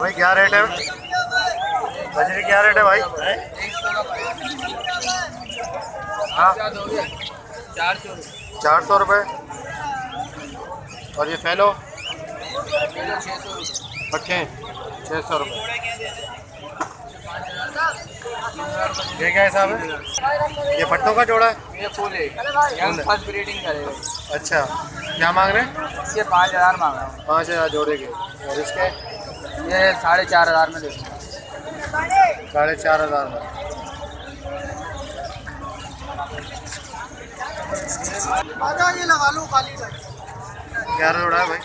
भाई क्या रेट है? बजरी क्या रेट है भाई? हाँ 400 रुपये। और ये फैलो पट्टे 600 रुपये। ये क्या हिसाब है? ये पट्टों का जोड़ा है? ये फुल है, फर्स्ट ब्रीडिंग करेगा। अच्छा क्या मांग रहे हैं? ये 5000 मांग रहा हूँ। 5000 जोड़े के। और इसके ये 4500 में दे दूँ। 4500 में। ये लगा लो खाली। क्या जोड़ा है भाई?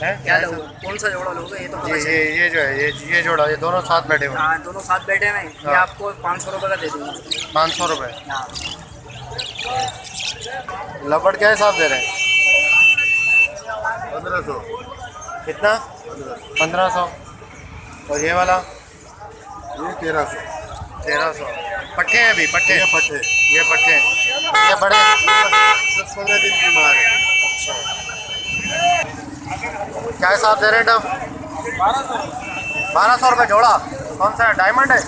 है क्या लोगे? कौन सा जोड़ा लोगे? ये तो ये जो है ये जोड़ा, ये दोनों साथ बैठे हुए। हाँ दोनों साथ बैठे हैं। ये आपको 500 रुपये का दे दूँगा। 500 रुपये। हाँ लपड़ क्या हिसाब दे रहे हैं? 1500। कितना? 1500। और ये वाला? ये 1300। 1300। पट्टे हैं अभी? पट्टे ये पट्टे, ये पट्टे हैं। ये बड़े 10-15 दिन की मार है। अच्छा क्या हिसाब दे रहे हैं? 1200 रुपये जोड़ा। कौन सा है? डायमंड है?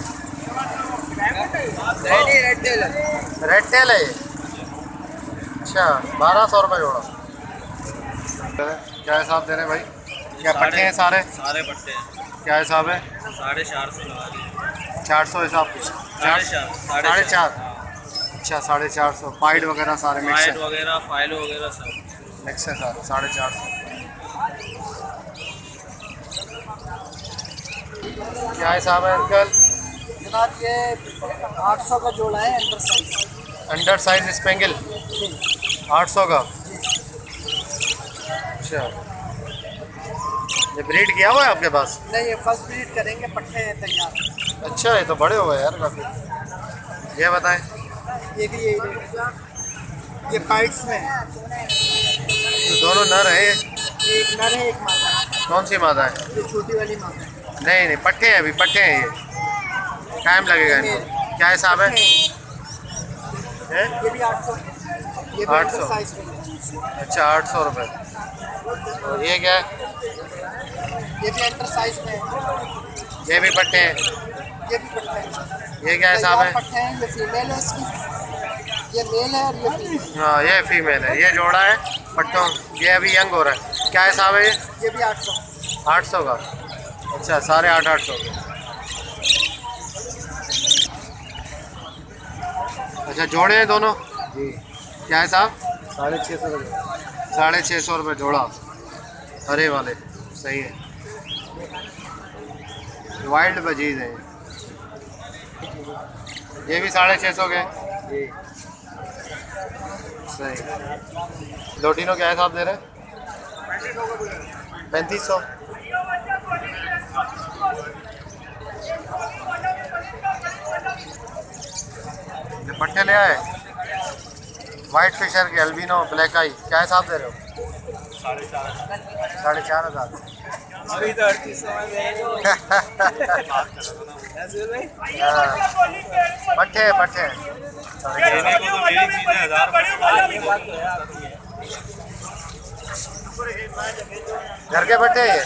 रेड टेल है। रेड टेल है ये? अच्छा 1200 रुपये जोड़ा। क्या हिसाब दे रहे हैं भाई? क्या पट्टे हैं सारे? सारे पट्टे हैं। क्या हिसाब है? 450 लगा दिए। 400 हिसाब कुछ? 4.5। अच्छा 450। पाइड वगैरह सारे मिक्स फाइल है? वगैरह फाइल वगैरह सब मिक्स है सारे 450। क्या हिसाब है अंकल? जनाब ये 800 का जोड़ा है under size. Under size spangle 800 का। अच्छा ये ब्रीड किया हुआ है आपके पास? नहीं ये फर्स्ट ब्रीड करेंगे, पट्टे हैं तैयार। अच्छा ये तो बड़े हो गए यार काफ़ी। ये बताएं। ये भी यही रेट है। ये पाइट्स में है। तो दोनों नर है? एक नर है एक मादा है। कौन सी मादा है? ये छोटी वाली मादा है। नहीं पट्टे हैं अभी, पट्टे हैं ये। टाइम लगेगा इनको। क्या हिसाब है? ये भी 800। ये भी 800। अंडर साइज में है। अच्छा 800 रुपये। और ये क्या है? ये भी अंडर साइज में है। ये भी पट्टे हैं? ये भी पट्टे हैं। ये क्या हिसाब है? पट्टे हैं। ये फीमेल है इसकी, ये मेल है और ये फीमेल। हाँ ये फीमेल है। ये जोड़ा है पट्टों। ये अभी यंग हो रहा है। क्या हिसाब है ये? ये भी 800। 800 का। अच्छा सारे 800 के। अच्छा जोड़े हैं दोनों जी। क्या हिसाब? 650 का। 650 रुपये जोड़ा। हरे वाले सही है। वाइल्ड बजीज है ये भी 650 के। सही। लोटिनो क्या हिसाब दे रहे हैं? 3500। ये पट्टे ले आए वाइट फिशर के एल्बिनो ब्लैक आई। क्या हिसाब दे रहे हो? 4,500। अभी तो 3800 पट्टे पट्टे देने को तो मेरी चीज़ें 1000 घर के पट्टे ये?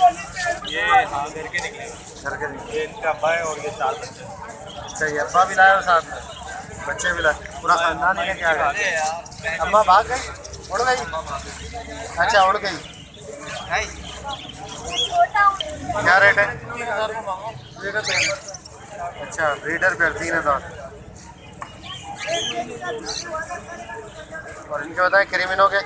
ये हाँ घर के निकले। घर के नहीं। ये इनका अब्बा है और ये 4 बच्चे। अच्छा ये अब्बा भी लाए हो साथ में? बच्चे भी लाए? पूरा खानदान ही लेके आ गए? अम्मा भाग गई? उड़ गई? अच्छा उड़ गई। क्या रेट है? अच्छा ब्रीडर पे 3000। और इनके बताएं क्रिमिनो के?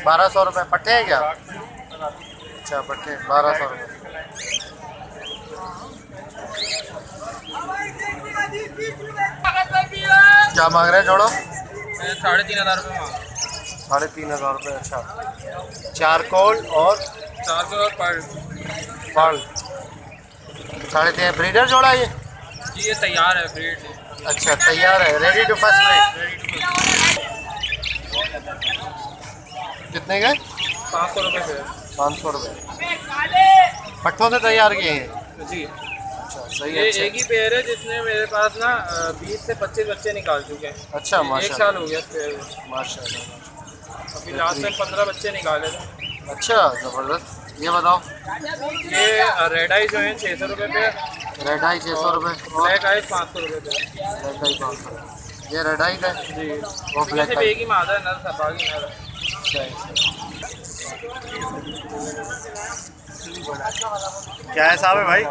1200 रुपये। पट्टे हैं क्या? अच्छा पट्टे 1200 रुपये। क्या मांग रहे हैं जोड़ो? 3500 रुपये मांग। 3500 रुपये। अच्छा चारकोल और 400 और पर पर्ल 3.5 ब्रीडर जोड़ा ये? जी ये तैयार है ब्रीड। अच्छा तैयार है, रेडी टू फर्स्ट ब्रीड। कितने के? 500 रुपये से। 500 रुपये। पट्टों से तैयार किए हैं? जी अच्छा सही ये है। एक ही पेयर है जिसने मेरे पास ना 20 से 25 बच्चे निकाल चुके हैं। अच्छा एक माशाल्लाह साल हो गया इस पेयर में। माशाल्लाह। अभी लास्ट में 15 बच्चे निकाले थे। अच्छा ज़बरदस्त। ये बताओ। ये रेड आई जो है 600 रुपये पे, रेड आई 600 रुपये, ब्लैक आई 500 रुपये पे। ब्लैक आई 500। ये रेड आई है, जी, वो ब्लैक सिर्फ आई। एक ही मादा है, नर था, बाकी नर है। क्या है साहब है भाई?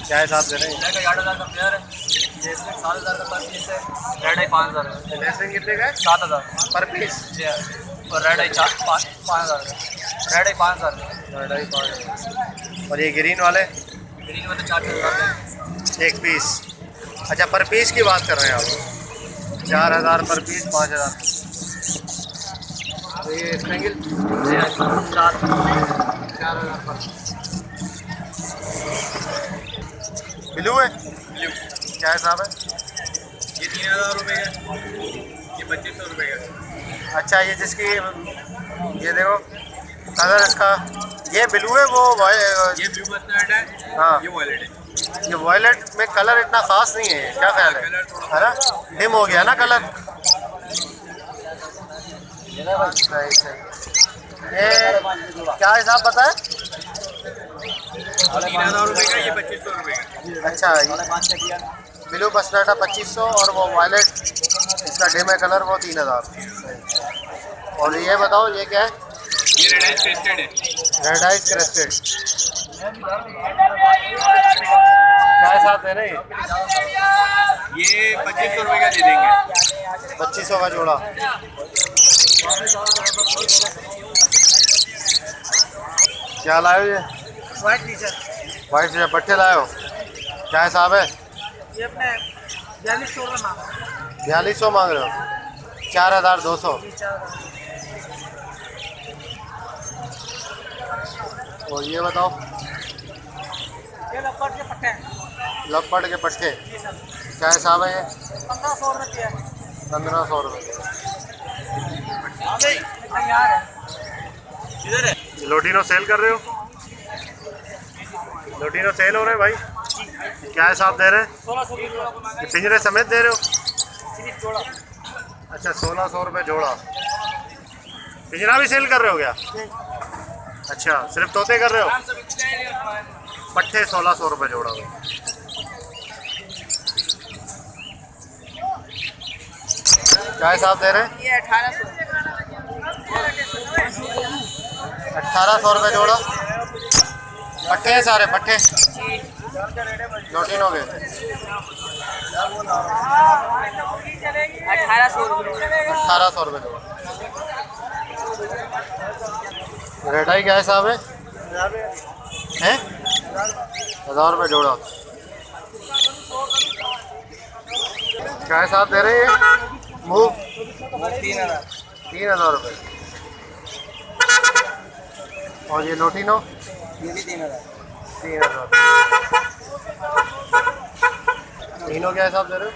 क्या है साहब दे रहे हैं? 8,000 का पेयर है, जैसे 7,000 का पर पीस है, रेड आई 5,000 है, लेसन कितने का है? 7,000 पर पीस। जी हाँ। और रेड आई 5,000 का, रेड आई 5,000 का, रेड आई 5। और ये ग्रीन वाले ग्रीन में तो 4,000 का। एक पीस। अच्छा पर पीस की बात कर रहे हैं आप? 4,000 पर पीस, 5,000। तो ये स्पेंगल 4,000 पर। ब्लू है? क्या है साहब है? ये 3,000 रुपये का, ये 2,500 रुपये का। अच्छा ये जिसकी ये देखो कलर इसका, ये ब्लू है वो ये ब्लू मस्टर्ड है, हाँ ये वॉयलेट है। ये वॉयलेट में कलर इतना खास नहीं है, क्या ख्याल है? है ना, डिम हो गया ना कलर। सही सही। ये क्या हिसाब बताया? 3,000 रुपये का, ये 2,500 रुपये का। अच्छा ब्लू बस्टाटा 2,500 और वो वॉयलेट इसका डिम है कलर, वो 3,000। और ये बताओ ये क्या है? ये रेड आई क्रेस्टेड है। Red eyes crested. क्या हिसाब दे रहे हैं? ये 2,500 रुपये का दे देंगे। 2,500 का जोड़ा। क्या लाए हो ये? व्हाइट टीचर, वाइट से पट्टे लाए हो? क्या हिसाब है? ये अपने 4200 का मांगा, 4200 मांग रहे हो? 4,200। और ये बताओ? ये लपट के पट्टे हैं, लपट के पट्टे जी सर, क्या हिसाब है ये? 1,500 रुपये है। 1,500 रुपये। तैयार है। इधर है। लोटिनो सेल कर रहे हो? लोटिनो सेल हो रहे हैं भाई? क्या हिसाब दे रहे हैं? 1,600 की जोड़ा, ये पिंजरे समेत दे रहे हो? सिर्फ जोड़ा। अच्छा 1,600 रुपये जोड़ा। पिंजरा भी सेल कर रहे हो क्या? अच्छा सिर्फ तोते कर रहे हो? पट्टे 1,600 रुपये जोड़ा भाई। क्या हिसाब दे रहे हैं? ये 1,800, 1,800 रुपये जोड़ा। पट्टे हैं सारे पट्टे, लोटिनो के। 1,800 रुपये। 1,800 रुपये जोड़ा। रेड आई क्या हिसाब है? हैं? 1,000 रुपये जोड़ा। क्या हिसाब दे रहे हैं? मूव 3,000 रुपये। और ये लोटिनो ये भी 3,000। 3,000। तीनों क्या हिसाब दे रहे हो?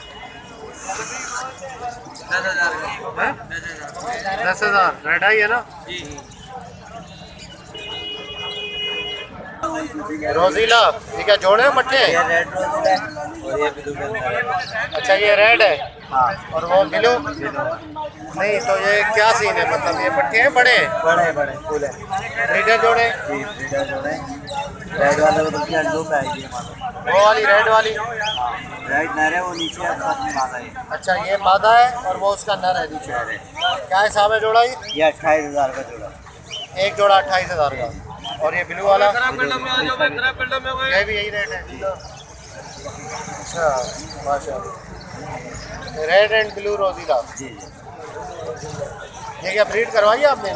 10,000 हैं? 10,000। रेड आई है ना? रोजीला ये क्या जोड़े हैं पट्टे? ये रेड रोज है और ये ब्लू है। अच्छा ये रेड है हाँ, और वो ब्लू नहीं, तो ये क्या सीन है? मतलब ये पट्टे हैं बड़े बड़े बड़े फूल है। ब्रीडर जोड़े? जी ब्रीडर जोड़े, रेड वाले को तो अंडों पे आएगी हमारे। वो वाली रेड वाली? रेड नर है, वो नीचे है, साथ में मादा है। अच्छा ये मादा है और वो उसका नर है नीचे। क्या हिसाब है जोड़ा ये? 28,000 का जोड़ा। एक जोड़ा 28,000 का। और ये ब्लू वाला? खराब में आ जाओ भाई, खराब में भाई। ये भी यही रेट है? अच्छा माशाल्लाह। रेड एंड ब्लू रोजीला। जी ये क्या ब्रीड करवाई आपने?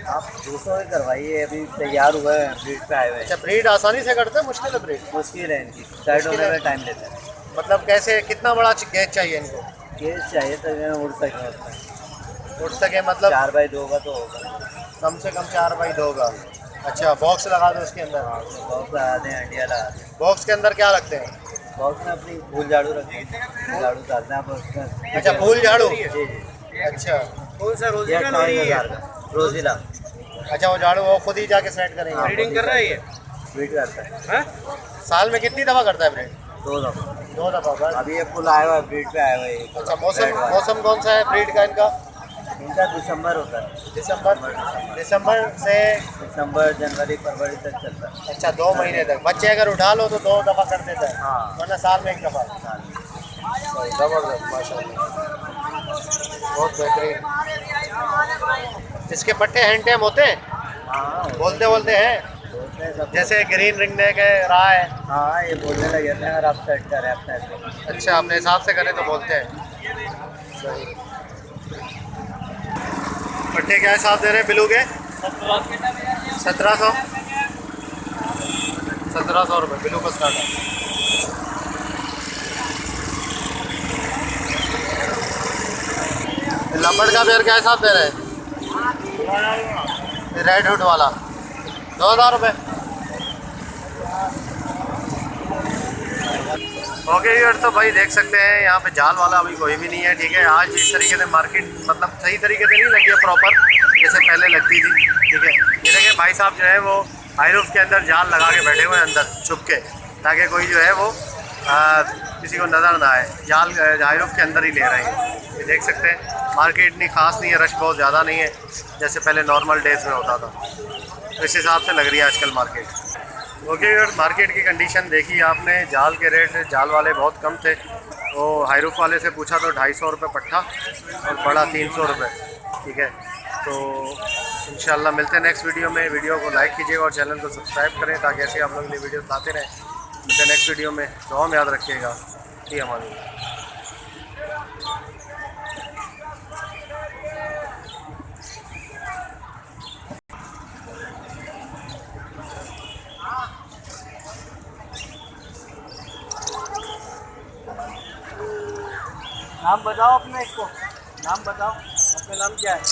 आप दूसरों ही करवाइए, अभी तैयार हुए हैं, ब्रीड पे आए हुए हैं। अच्छा ब्रीड आसानी से करते हैं? मुश्किल है ब्रीड? मुश्किल है इनकी, साइड होने में टाइम लेता है। मतलब कैसे, कितना बड़ा गेज चाहिए इनको? केस चाहिए तो ये उड़ सके उसमें। उठ सके मतलब 4x2 का तो होगा। कम से कम 4x2 का। अच्छा बॉक्स लगा दो उसके अंदर? बॉक्स लगा दें, हंडिया लगा दें। बॉक्स के अंदर क्या रखते हैं? बॉक्स में अपनी फूल झाड़ू रखें, झाड़ू डालते हैं आप उसमें। अच्छा फूल झाड़ू। जी जी। अच्छा कौन सा ये रोजी का 28,000 का रोजीला अच्छा वो झाड़ू वो खुद ही जाके सेट करेंगे? रीडिंग कर रहा है ये? ब्रीड करता है। हाँ? साल में कितनी दफ़ा करता है ब्रीड? 2 दफ़ा। 2 दफ़ा बस? अभी ये फुल आया हुआ है, ब्रीड पे आया हुआ है। अच्छा मौसम कौन सा है ब्रीड का इनका? इनका दिसंबर होता है। दिसंबर से दिसंबर, जनवरी, फरवरी तक चलता है। अच्छा 2 महीने तक। बच्चे अगर उठा लो तो 2 दफ़ा कर देता है, हाँ। वरना साल में 1 दफ़ा। ज़बरदस्त, माशाल्लाह, बहुत बेहतरीन। इसके पट्टे हैंड टेम होते हैं, हाँ बोलते हैं, बोलते हैं सब। जैसे ग्रीन रिंग नेक है, रहा है। हाँ ये बोलने लगे थे अगर आप सेट करें अपने से। अच्छा, अपने हिसाब से करें तो बोलते हैं। सही। पट्टे क्या हिसाब दे रहे हैं बिलू के? 1700 रुपये बिलू का स्टार्ट है। लंबड़ का पेयर क्या हिसाब दे रहे हैं? रेड हुड वाला 2000 रुपये। ओके यार, तो भाई देख सकते हैं यहाँ पे जाल वाला अभी कोई भी नहीं है। ठीक है, आज इस तरीके से मार्केट मतलब सही तरीके से नहीं लगी है प्रॉपर, जैसे पहले लगती थी। ठीक है, ये देखिए भाई साहब जो है वो हाई रूफ के अंदर जाल लगा के बैठे हुए हैं अंदर छुप के, ताकि कोई जो है वो किसी को नज़र ना आए। जाल हाई रूफ के अंदर ही ले रहे हैं। ये देख सकते हैं मार्केट इतनी ख़ास नहीं है, रश बहुत ज़्यादा नहीं है जैसे पहले नॉर्मल डेज में होता था। तो इस हिसाब से लग रही है आजकल मार्केट। ओके यार, मार्केट की कंडीशन देखी आपने। जाल के रेट जाल वाले बहुत कम थे। वो हाई रूफ वाले से पूछा तो 250 रुपये पट्टा और बड़ा 300 रुपये। ठीक है, तो इंशाल्लाह मिलते हैं नेक्स्ट वीडियो में। वीडियो को लाइक कीजिएगा और चैनल को सब्सक्राइब करें ताकि ऐसे आप लोग नई वीडियो लाते रहें। मिलते हैं नेक्स्ट वीडियो में। दुआ में याद रखिएगा। जी हमारी नाम बताओ अपने, इसको नाम बताओ, अपना नाम क्या है?